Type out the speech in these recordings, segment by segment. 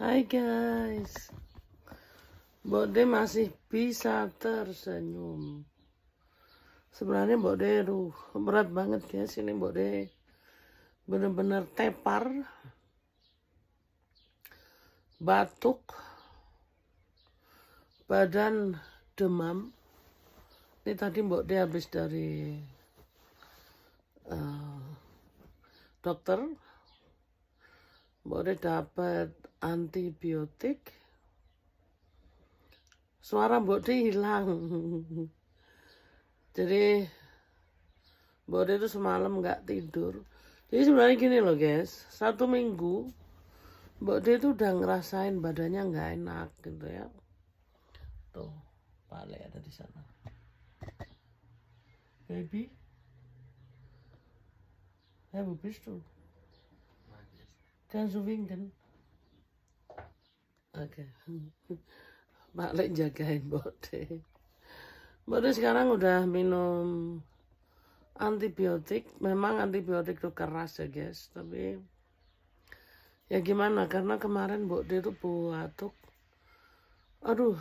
Hai guys, Bode masih bisa tersenyum. Sebenarnya Bode berat banget guys. Ini Bode bener-bener tepar, batuk, badan demam. Ini tadi Bode habis dari dokter. Bode dapat antibiotik. Suara Bode hilang. Jadi Bode itu semalam nggak tidur. Jadi sebenarnya gini loh guys, 1 minggu Bode itu udah ngerasain badannya nggak enak gitu ya. Tuh, Pak Ale ada di sana. Baby, wo bist du? Kannst du winken? Oke. Pak Ale jagain Bode. Bode sekarang udah minum antibiotik. Memang antibiotik itu keras ya guys, tapi ya gimana, karena kemarin Bode itu batuk. Aduh,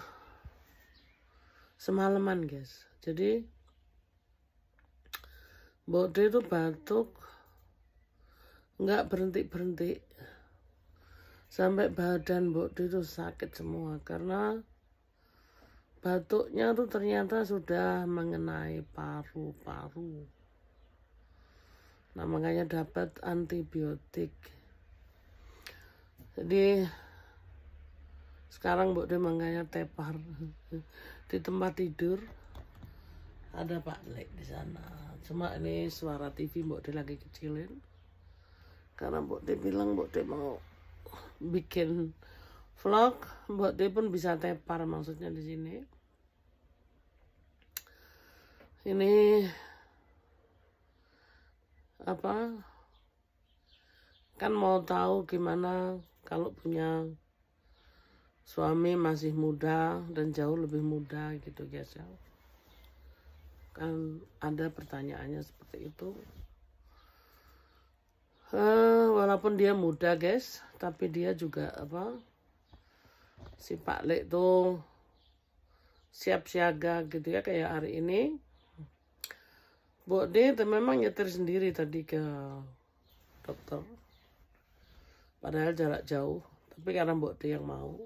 semalaman guys. Jadi Bode itu batuk nggak berhenti-berhenti. Sampai badan Bode itu sakit semua karena batuknya tuh ternyata sudah mengenai paru-paru. Nah makanya dapat antibiotik. Jadi sekarang Bode makanya tepar di tempat tidur. Ada Pak Lek di sana. Cuma ini suara TV Bode lagi kecilin. Karena Bode bilang Bode mau bikin vlog, Bode pun bisa tepar maksudnya di sini. Ini apa? Kan mau tahu gimana kalau punya suami masih muda dan jauh lebih muda gitu guys ya. Kan ada pertanyaannya seperti itu. Walaupun dia muda guys, tapi dia juga apa, si Pak Lek tuh siap siaga gitu ya. Kayak hari ini Bode memang nyetir sendiri tadi ke dokter, padahal jarak jauh, tapi karena Bode yang mau.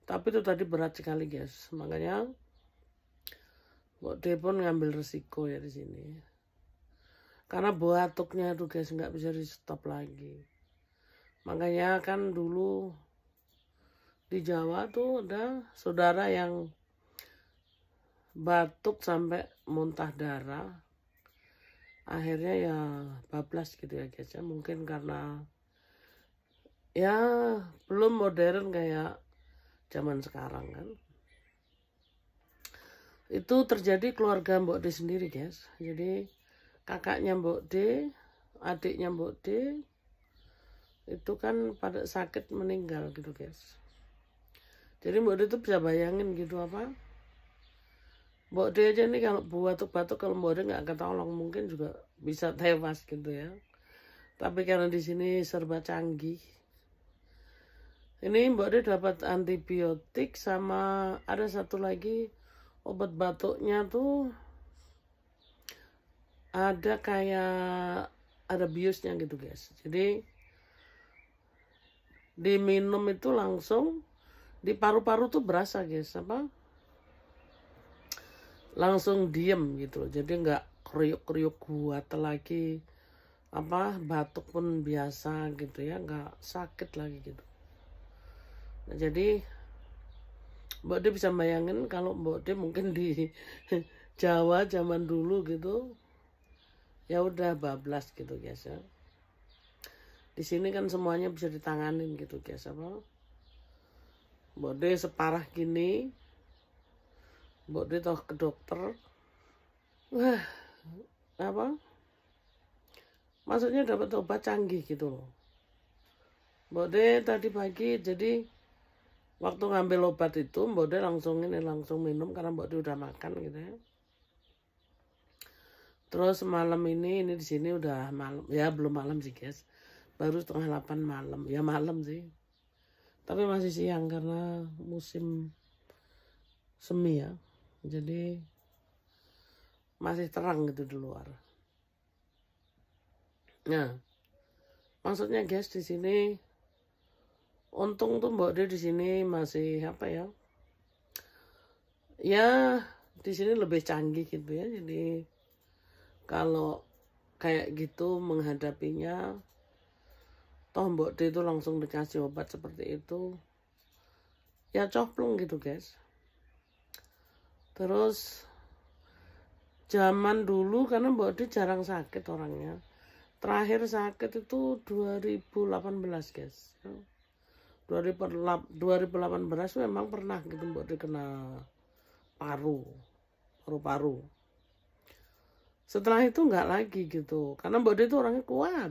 Tapi itu tadi berat sekali guys, makanya Bode pun ngambil resiko ya di sini. Karena batuknya tuh guys nggak bisa di stop lagi. Makanya kan dulu di Jawa tuh ada saudara yang batuk sampai muntah darah. Akhirnya ya bablas gitu ya guys ya. Mungkin karena ya belum modern kayak zaman sekarang kan. Itu terjadi keluarga Bode sendiri guys. Jadi kakaknya Bode, adiknya Bode itu kan pada sakit meninggal gitu guys. Jadi Bode itu bisa bayangin gitu apa, Bode aja nih kalau batuk-batuk, kalau Bode nggak ketolong mungkin juga bisa tewas gitu ya. Tapi karena di sini serba canggih. Ini Bode dapat antibiotik sama ada satu lagi obat batuknya tuh ada kayak ada biusnya gitu guys. Jadi diminum itu langsung di paru-paru tuh berasa guys apa, langsung diem gitu. Jadi nggak kriuk-kriuk buat lagi, apa batuk pun biasa gitu ya, nggak sakit lagi gitu. Nah, jadi Bode bisa bayangin kalau Bode mungkin di Jawa zaman dulu gitu ya udah bablas gitu guys ya. Di sini kan semuanya bisa ditanganin gitu guys apa. Bode separah gini, Bode toh ke dokter. Wah, apa? Maksudnya dapat obat canggih gitu loh. Bode tadi pagi jadi waktu ngambil obat itu Bode langsung minum karena Bode udah makan gitu ya. Terus malam ini di sini udah malam, ya belum malam sih guys, baru 7:30 malam, ya malam sih. Tapi masih siang karena musim semi ya. Jadi masih terang gitu di luar. Nah, maksudnya guys di sini untung tuh Mbak De di sini masih apa ya? Ya di sini lebih canggih gitu ya. Jadi kalau kayak gitu menghadapinya, toh Mbak D itu langsung dikasih obat seperti itu, ya coplong gitu guys. Terus zaman dulu karena Mbak D jarang sakit orangnya, terakhir sakit itu 2018 guys. 2018 memang pernah gitu Mbak D kena paru-paru. Setelah itu nggak lagi gitu, karena Mbak D itu orangnya kuat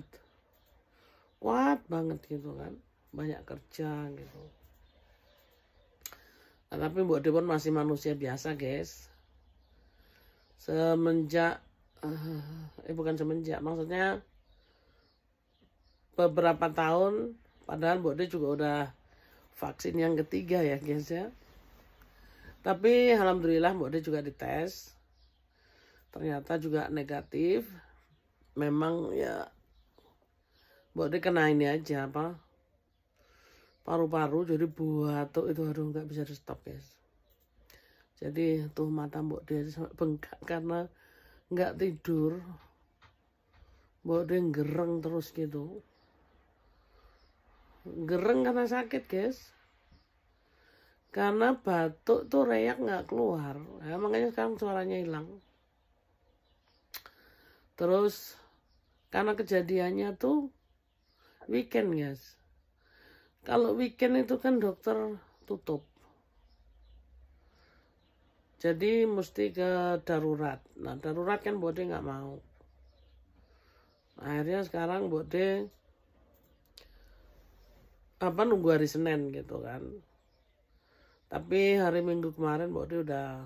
banget gitu kan, banyak kerja gitu. Nah, tapi Mbak D pun masih manusia biasa guys. Bukan semenjak, maksudnya beberapa tahun, padahal Mbak D juga udah vaksin yang ketiga ya guys ya. Tapi alhamdulillah Mbak D juga dites, ternyata juga negatif. Memang ya Mbak D kena ini aja apa, paru-paru, jadi batuk itu aduh nggak bisa di stop guys. Jadi tuh mata Mbak D sampai bengkak karena nggak tidur. Mbak D gereng terus gitu, gereng karena sakit guys, karena batuk tuh reak nggak keluar ya, makanya sekarang suaranya hilang. Terus karena kejadiannya tuh weekend guys. Kalau weekend itu kan dokter tutup, jadi mesti ke darurat. Nah darurat kan Mbak D nggak mau. Akhirnya sekarang Mbak D nunggu hari Senin gitu kan. Tapi hari Minggu kemarin Mbak D udah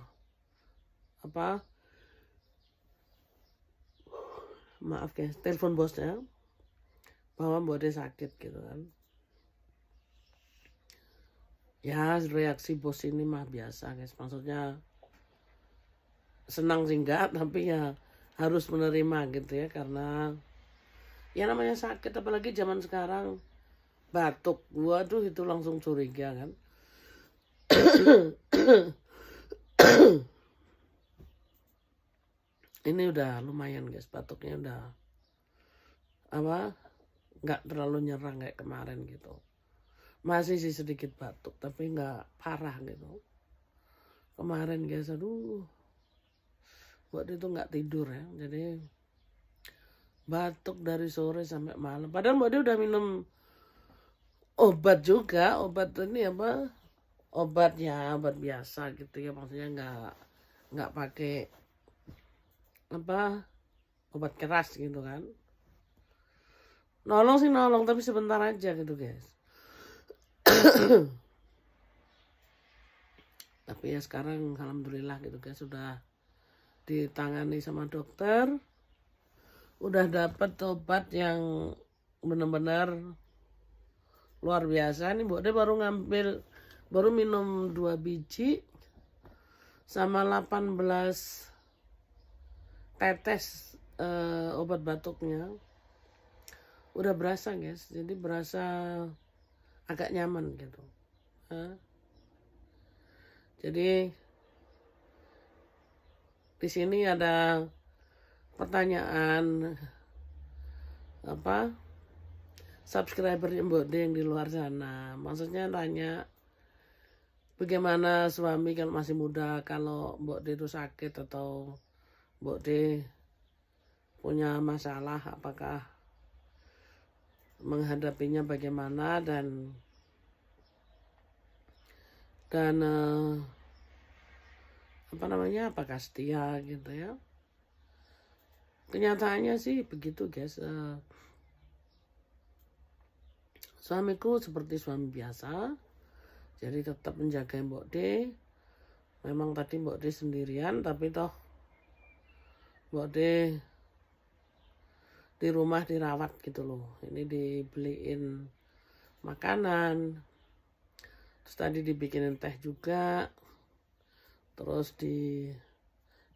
maaf guys, telepon bosnya bahwa Mbak D sakit gitu kan. Ya reaksi bos ini mah biasa guys, maksudnya senang sih enggak, tapi ya harus menerima gitu ya, karena ya namanya sakit, apalagi zaman sekarang batuk, waduh itu langsung curiga kan. Ini udah lumayan guys, batuknya udah nggak terlalu nyerang kayak kemarin gitu. Masih sih sedikit batuk tapi nggak parah gitu. Kemarin guys aduh waktu itu nggak tidur ya, jadi batuk dari sore sampai malam. Padahal Mbak D udah minum obat juga, obat ini obat biasa gitu ya, maksudnya nggak pakai obat keras gitu kan. Nolong sih nolong, tapi sebentar aja gitu guys. Tapi ya sekarang alhamdulillah gitu guys, sudah ditangani sama dokter, udah dapat obat yang benar-benar luar biasa. Nih Mbak D baru minum 2 biji sama 18 tetes obat batuknya. Udah berasa guys, jadi berasa agak nyaman gitu. Jadi di sini ada pertanyaan subscriber Mbak D yang di luar sana, maksudnya tanya bagaimana suami kalau masih muda, kalau Mbak D itu sakit atau Mbak D punya masalah, apakah menghadapinya bagaimana, dan apakah setia gitu ya. Kenyataannya sih begitu guys. Suamiku seperti suami biasa, jadi tetap menjaga Mbak D. Memang tadi Mbak D sendirian, tapi toh Mbak D di rumah dirawat gitu loh. Ini dibeliin makanan, Terus tadi dibikinin teh juga. Terus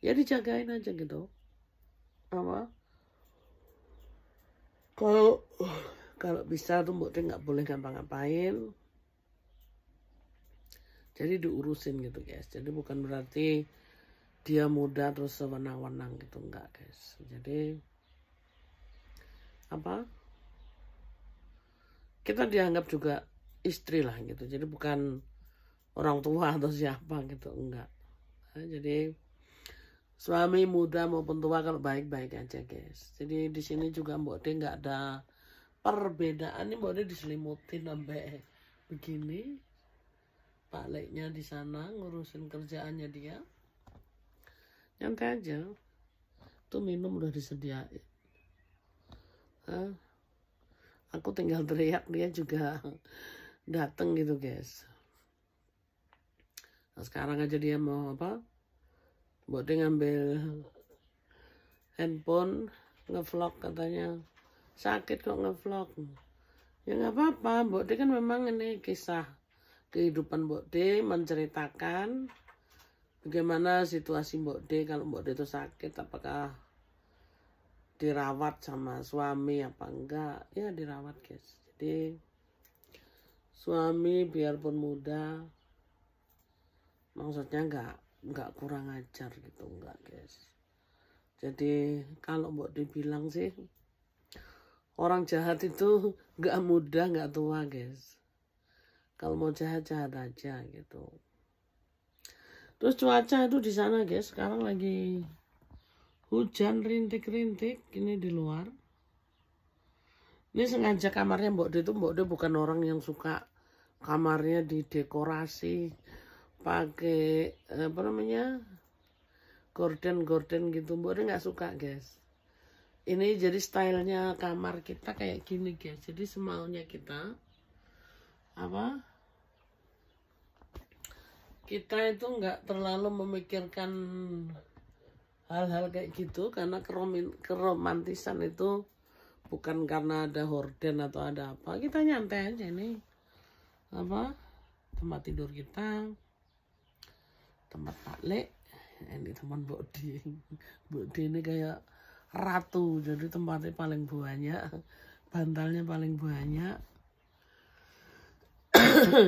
ya dijagain aja gitu. Apa? Kalau bisa tuh Mbok Deh nggak boleh ngapa-ngapain. Jadi diurusin gitu guys. Jadi bukan berarti dia muda terus sewenang-wenang gitu, enggak guys. Jadi apa? Kita dianggap juga istri lah gitu. Jadi bukan orang tua atau siapa gitu, enggak. Nah, jadi suami muda maupun tua kalau baik-baik aja guys. Jadi di sini juga Mbok Deh nggak ada perbedaan. Ini Mbok Deh diselimutin sampai begini. Pak Leknya di sana ngurusin kerjaannya dia. Nyantai aja. Tuh minum udah disediain. Aku tinggal teriak, dia juga dateng gitu guys. Nah, sekarang aja dia mau apa? Mbok Deh ngambil handphone ngevlog katanya. Sakit kok ngevlog. Ya nggak apa-apa. Mbok Deh kan memang ini kisah kehidupan Mbok Deh, menceritakan bagaimana situasi Mbok Deh kalau Mbok Deh itu sakit, apakah dirawat sama suami apa enggak. Ya dirawat guys. Jadi suami biarpun muda, maksudnya enggak kurang ajar gitu, enggak guys. Jadi kalau Mbok Deh bilang sih, orang jahat itu enggak muda enggak tua guys. Kalau mau jahat-jahat aja gitu. Terus cuaca itu di sana guys, sekarang lagi hujan rintik-rintik ini di luar. Ini sengaja kamarnya Mbok Deh itu, Mbok Deh bukan orang yang suka kamarnya didekorasi pakai apa namanya, gorden gitu. Mbok Deh nggak suka guys. Ini jadi stylenya kamar kita kayak gini guys. Jadi semaunya kita apa? Kita itu nggak terlalu memikirkan hal-hal kayak gitu, karena keromantisan itu bukan karena ada horden atau ada apa. Kita nyantai aja nih. Apa? Tempat tidur kita, tempat Pak Lek, ini teman Mbok Deh. Mbok Deh ini kayak ratu, jadi tempatnya paling banyak, bantalnya paling banyak.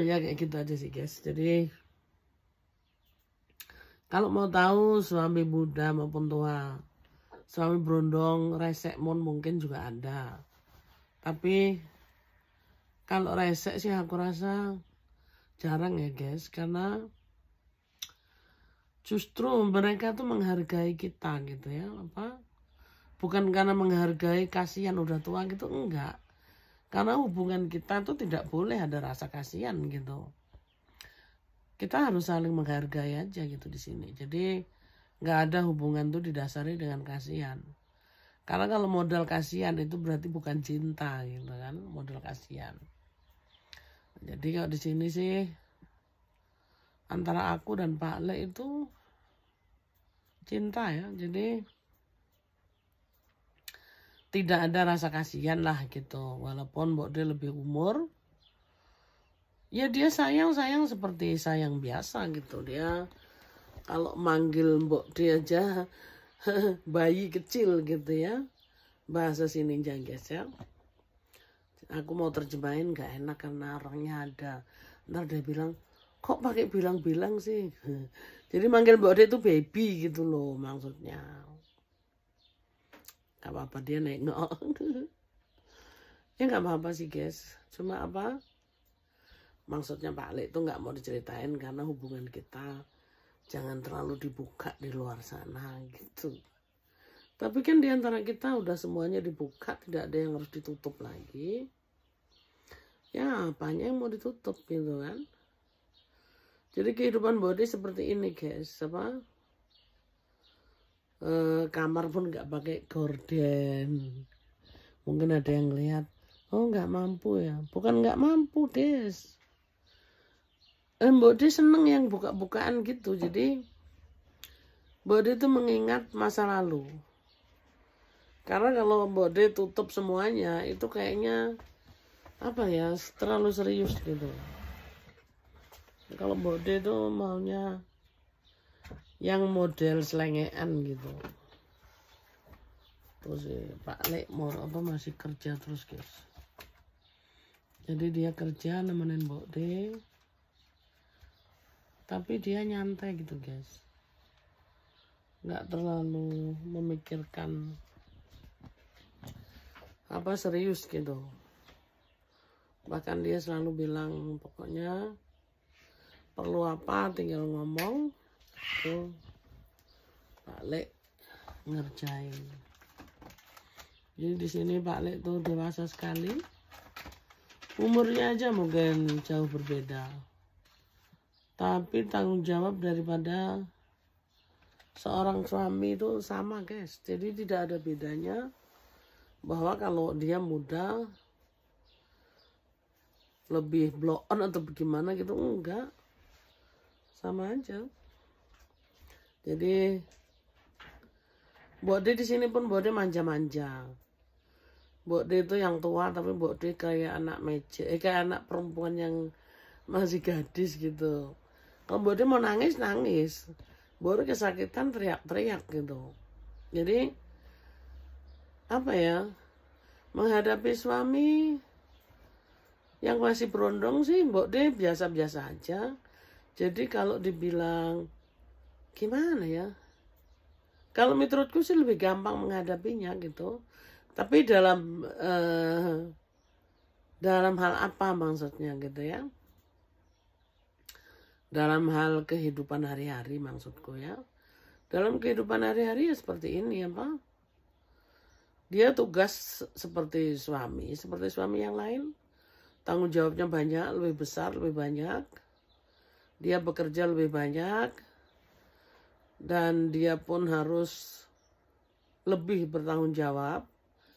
Ya kayak gitu aja sih guys. Jadi kalau mau tahu suami muda maupun tua, suami berondong, resek mungkin juga ada. Tapi kalau resek sih aku rasa jarang ya guys, karena justru mereka tuh menghargai kita gitu ya, apa? Bukan karena menghargai kasihan udah tua gitu, enggak. Karena hubungan kita tuh tidak boleh ada rasa kasihan gitu. Kita harus saling menghargai aja gitu di sini. Jadi nggak ada hubungan tuh didasari dengan kasihan. Karena kalau modal kasihan itu berarti bukan cinta gitu kan, modal kasihan. Jadi kalau di sini sih antara aku dan Pak Le itu cinta ya. Jadi tidak ada rasa kasihan lah gitu. Walaupun Mbok Deh lebih umur, ya dia sayang seperti sayang biasa gitu. Dia kalau manggil Mbok Deh aja bayi kecil gitu ya, bahasa sini guys ya. Aku mau terjemahin gak enak karena orangnya ada. Ntar dia bilang, kok pakai bilang-bilang sih? Jadi manggil Mbok Deh itu baby gitu loh maksudnya. Gak apa-apa dia nengok. Ya gak apa-apa sih guys. Cuma apa? Maksudnya Pak Le itu nggak mau diceritain karena hubungan kita jangan terlalu dibuka di luar sana gitu. Tapi kan di antara kita udah semuanya dibuka, tidak ada yang harus ditutup lagi. Ya apanya yang mau ditutup gitu kan. Jadi kehidupan Mbok Deh seperti ini guys. Apa? Kamar pun nggak pakai gorden. Mungkin ada yang lihat, oh nggak mampu ya. Bukan nggak mampu des. Mbok Deh seneng yang buka-bukaan gitu. Jadi Mbok Deh itu mengingat masa lalu. Karena kalau Mbok Deh tutup semuanya itu kayaknya apa ya, terlalu serius gitu. Kalau Mbok D itu maunya yang model selengean gitu. Terus Pak Lek mau apa masih kerja terus guys. Jadi dia kerja nemenin Mbok D. Tapi dia nyantai gitu guys. Nggak terlalu memikirkan apa serius gitu. Bahkan dia selalu bilang pokoknya perlu apa tinggal ngomong. Tuh Pak Lek ngerjain. Jadi di sini Pak Lek tuh dewasa sekali. Umurnya aja mungkin jauh berbeda. Tapi tanggung jawab daripada seorang suami itu sama guys. Jadi tidak ada bedanya bahwa kalau dia muda lebih blow on atau bagaimana gitu, enggak. Sama aja. Jadi Mbok D di sini pun Mbok D manja-manja. Mbok D itu yang tua tapi Mbok D kayak anak meja, kayak anak perempuan yang masih gadis gitu. Kalau Mbok D mau nangis, nangis. Mbok D kesakitan, teriak-teriak gitu. Jadi apa ya, menghadapi suami yang masih berondong sih Mbok D biasa-biasa aja. Jadi kalau dibilang gimana ya, kalau menurutku sih lebih gampang menghadapinya gitu. Tapi dalam hal apa maksudnya gitu ya, dalam hal kehidupan hari-hari maksudku ya. Dalam kehidupan hari-hari ya seperti ini apa, dia tugas seperti suami yang lain. Tanggung jawabnya banyak, lebih besar, lebih banyak. Dia bekerja lebih banyak. Dan dia pun harus lebih bertanggung jawab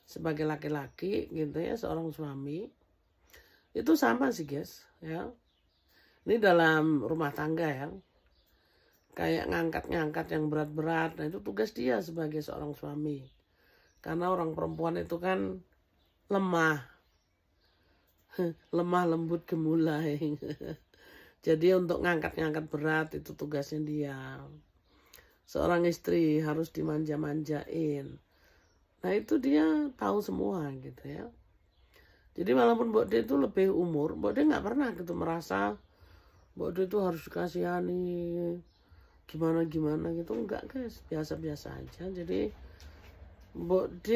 sebagai laki-laki gitu ya, seorang suami. Itu sama sih guys ya. Ini dalam rumah tangga ya. Kayak ngangkat-ngangkat yang berat-berat. Nah itu tugas dia sebagai seorang suami. Karena orang perempuan itu kan lemah. Lemah lembut gemulai. Jadi untuk ngangkat-ngangkat berat itu tugasnya dia. Seorang istri harus dimanja-manjain. Nah itu dia tahu semua gitu ya. Jadi walaupun Mbok D itu lebih umur, Mbok D nggak pernah gitu merasa Mbok D itu harus dikasihani gimana-gimana gitu. Enggak guys, biasa-biasa aja. Jadi Mbok D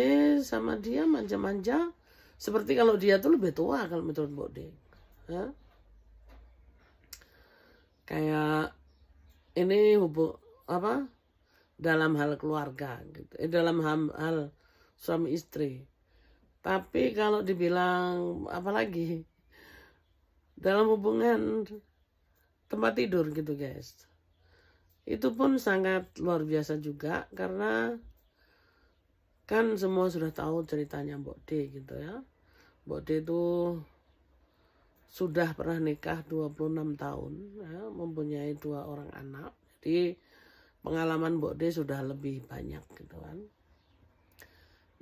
sama dia manja-manja seperti kalau dia tuh lebih tua kalau menurut Mbok D. Ya? Kayak ini apa dalam hal keluarga gitu, dalam hal suami istri. Tapi kalau dibilang apalagi dalam hubungan tempat tidur gitu guys, itu pun sangat luar biasa juga. Karena kan semua sudah tahu ceritanya Mbok D gitu ya. Mbok D itu sudah pernah nikah 26 tahun ya, mempunyai 2 orang anak. Jadi pengalaman Mbok D sudah lebih banyak gitu kan.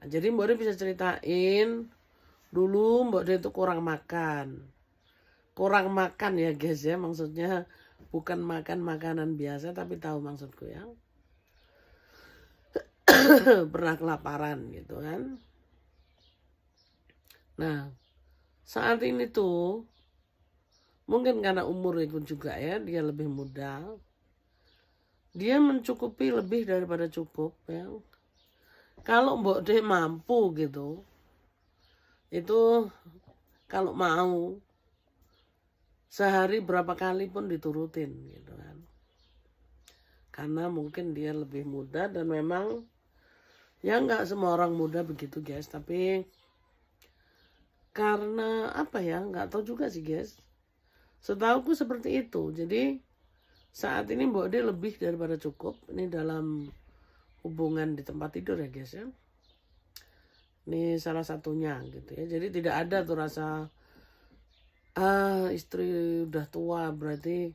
Nah, jadi Mbok D bisa ceritain dulu Mbok D itu kurang makan. Kurang makan ya guys ya, maksudnya bukan makan makanan biasa tapi tahu maksudku ya. Pernah kelaparan gitu kan. Nah, saat ini tuh mungkin karena umur itu juga ya, dia lebih muda. Dia mencukupi lebih daripada cukup ya. Kalau Mbok D mampu gitu, itu kalau mau sehari berapa kali pun diturutin gitu kan. Karena mungkin dia lebih muda dan memang ya nggak semua orang muda begitu guys. Tapi karena apa ya, nggak tahu juga sih guys. Setauku seperti itu. Jadi saat ini Mbok D lebih daripada cukup. Ini dalam hubungan di tempat tidur ya guys ya. Ini salah satunya gitu ya. Jadi tidak ada tuh rasa istri udah tua berarti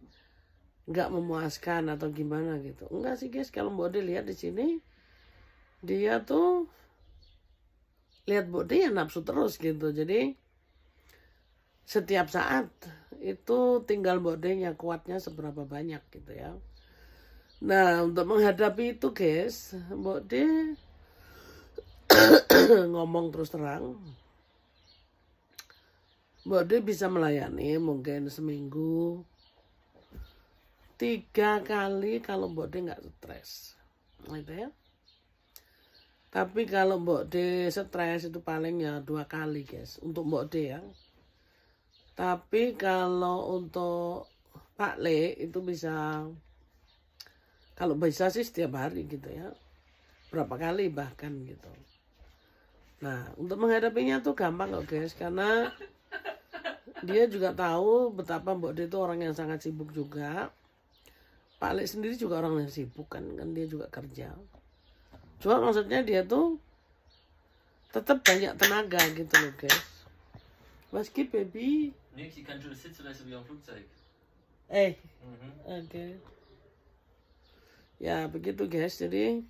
nggak memuaskan atau gimana gitu. Enggak sih guys, kalau Mbok D lihat di sini dia tuh lihat Mbok D ya nafsu terus gitu. Jadi setiap saat itu tinggal Mbok D-nya kuatnya seberapa banyak gitu ya. Nah, untuk menghadapi itu guys, Mbok D ngomong terus terang, Mbok D bisa melayani mungkin seminggu 3 kali kalau Mbok D nggak stres, gitu ya. Tapi kalau Mbok D stres itu paling ya 2 kali guys untuk Mbok D ya. Tapi kalau untuk Pak Le itu bisa, kalau bisa sih setiap hari gitu ya, berapa kali bahkan gitu. Nah, untuk menghadapinya tuh gampang kok guys, karena dia juga tahu betapa Mbok D itu orang yang sangat sibuk juga. Pak Le sendiri juga orang yang sibuk kan dia juga kerja. Cuma maksudnya dia tuh tetap banyak tenaga gitu loh guys. Was gibt Baby? Nix, ich kann schon sitzen lassen wie am Flugzeug. Oke. Ya begitu guys, jadi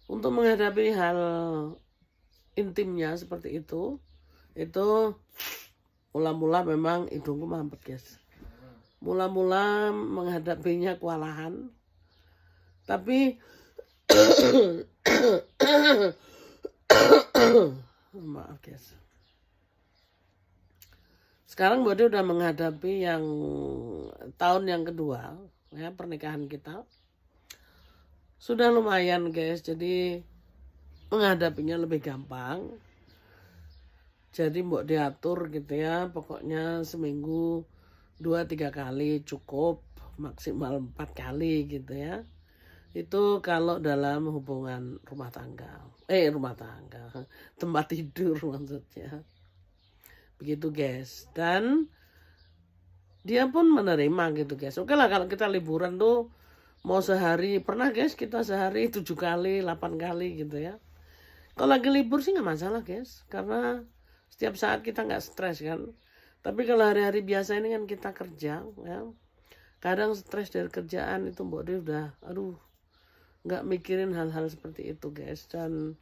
untuk menghadapi hal intimnya seperti itu mula-mula memang hidungku mampet guys. Mula-mula menghadapinya kewalahan, tapi maaf guys. Sekarang Mbok D udah menghadapi yang tahun yang kedua ya pernikahan kita. Sudah lumayan guys, jadi menghadapinya lebih gampang. Jadi Mbok D atur gitu ya, pokoknya seminggu 2-3 kali cukup, maksimal 4 kali gitu ya. Itu kalau dalam hubungan rumah tangga, tempat tidur maksudnya. Begitu guys. Dan dia pun menerima gitu guys. Oke lah kalau kita liburan tuh mau sehari, pernah guys kita sehari 7 kali, 8 kali gitu ya. Kalau lagi libur sih nggak masalah guys, karena setiap saat kita nggak stres kan. Tapi kalau hari-hari biasa ini kan kita kerja ya. Kadang stres dari kerjaan itu Mbok D udah nggak mikirin hal-hal seperti itu guys. Dan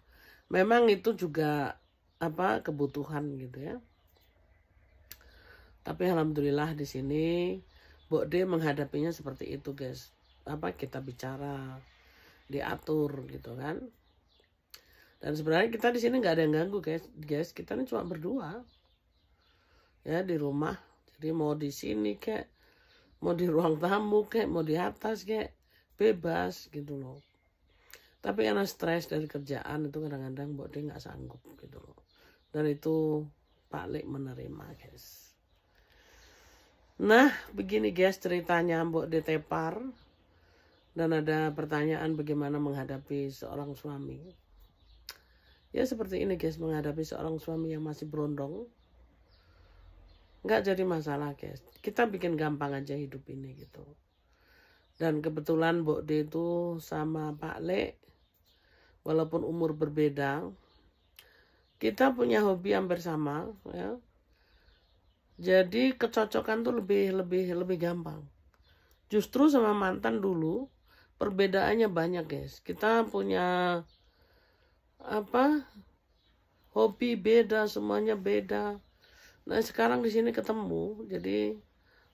memang itu juga kebutuhan gitu ya. Tapi alhamdulillah di sini Mbok D menghadapinya seperti itu guys. Kita bicara, diatur gitu kan. Dan sebenarnya kita di sini nggak ada yang ganggu guys. Kita ini cuma berdua ya di rumah. Jadi mau di sini kayak, mau di ruang tamu kayak, mau di atas kayak, bebas gitu loh. Tapi karena stres dari kerjaan itu kadang-kadang Mbok D nggak sanggup gitu loh. Dan itu Pak Le menerima guys. Nah begini guys ceritanya Mbok D tepar. Dan ada pertanyaan bagaimana menghadapi seorang suami. Ya seperti ini guys, menghadapi seorang suami yang masih berondong. Nggak jadi masalah guys. Kita bikin gampang aja hidup ini gitu. Dan kebetulan Mbok D itu sama Pak Le, walaupun umur berbeda, kita punya hobi hampir sama ya. Jadi kecocokan tuh lebih gampang. Justru sama mantan dulu perbedaannya banyak guys. Kita punya hobi beda, semuanya beda. Nah sekarang di sini ketemu, jadi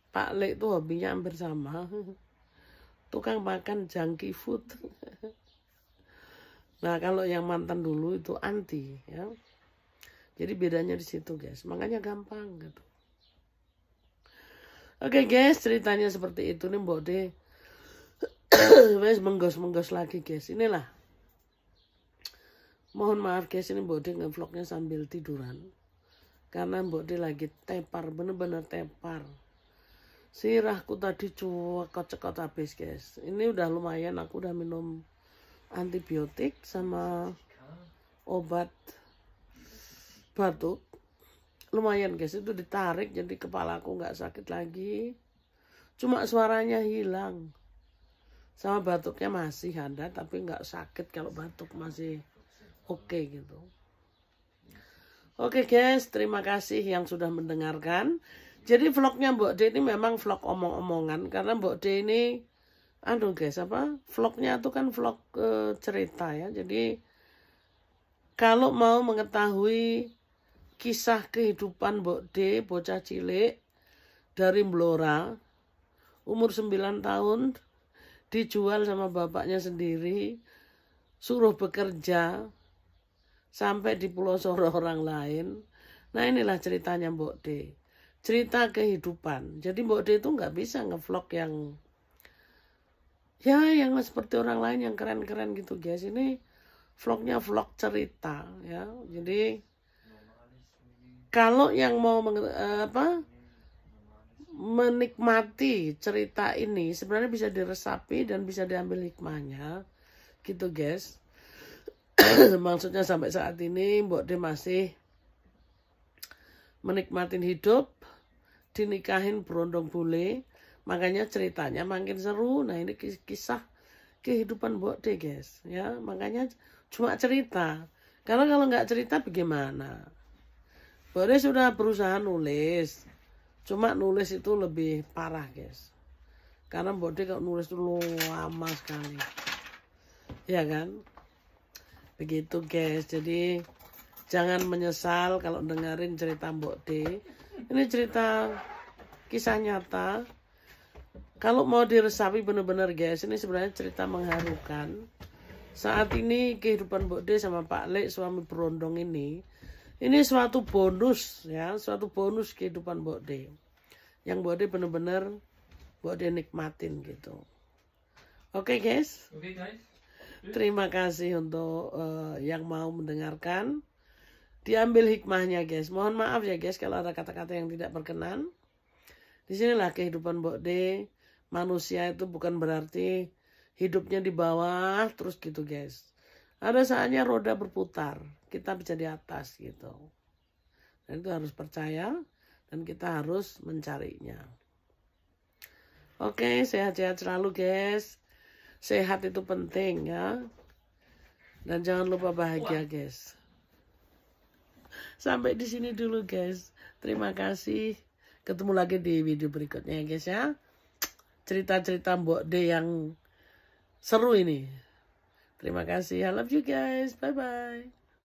Pak Le itu hobinya hampir sama. Tukang makan junky food. Nah kalau yang mantan dulu itu anti ya. Jadi bedanya di situ guys. Makanya gampang gitu. Oke guys, ceritanya seperti itu nih Mbok D. Wes menggos lagi guys. Inilah. Mohon maaf guys, ini Mbok D nge-vlognya sambil tiduran. Karena Mbok D lagi tepar, bener-bener tepar. Sirahku tadi cekot habis guys. Ini udah lumayan, aku udah minum antibiotik sama obat batuk. Lumayan guys, itu ditarik jadi kepalaku nggak sakit lagi. Cuma suaranya hilang. Sama batuknya masih ada, tapi nggak sakit kalau batuk masih oke gitu. Oke guys, terima kasih yang sudah mendengarkan. Jadi vlognya Mbok D ini memang vlog omong-omongan. Karena Mbok D ini, guys, vlognya itu kan vlog cerita ya. Jadi kalau mau mengetahui kisah kehidupan Mbok D, bocah cilik dari Blora, umur 9 tahun, dijual sama bapaknya sendiri, suruh bekerja, sampai di Pulau Soro orang lain. Nah inilah ceritanya Mbok D. Cerita kehidupan. Jadi Mbok D itu nggak bisa ngevlog yang seperti orang lain yang keren-keren gitu guys. Ini vlognya vlog cerita ya. Jadi kalau yang mau menikmati cerita ini sebenarnya bisa diresapi dan bisa diambil hikmahnya gitu guys. Maksudnya sampai saat ini Mbok D masih menikmatin hidup, dinikahin berondong bule, makanya ceritanya makin seru. Nah ini kisah kehidupan Mbok D guys ya, makanya cuma cerita, karena kalau nggak cerita bagaimana. Mbok D sudah berusaha nulis, cuma nulis itu lebih parah guys, karena Mbok D kalau nulis itu lama sekali ya kan. Begitu guys, jadi jangan menyesal kalau dengerin cerita Mbok D. Ini cerita kisah nyata. Kalau mau diresapi bener-bener guys, ini sebenarnya cerita mengharukan. Saat ini kehidupan Mbok D sama Pak Lek, suami berondong ini suatu bonus ya, suatu bonus kehidupan Mbok D. Yang Mbok D bener-bener Mbok D nikmatin gitu. Oke guys. Oke guys. Terima kasih untuk yang mau mendengarkan. Diambil hikmahnya guys. Mohon maaf ya guys kalau ada kata-kata yang tidak berkenan. Disinilah kehidupan Mbok D. Manusia itu bukan berarti hidupnya di bawah terus gitu guys. Ada saatnya roda berputar. Kita bisa di atas gitu. Dan itu harus percaya. Dan kita harus mencarinya. Oke, sehat-sehat selalu guys. Sehat itu penting ya. Dan jangan lupa bahagia guys. Sampai di sini dulu guys. Terima kasih. Ketemu lagi di video berikutnya ya guys ya. Cerita-cerita Mbok D yang seru ini. Terima kasih. I love you guys. Bye-bye.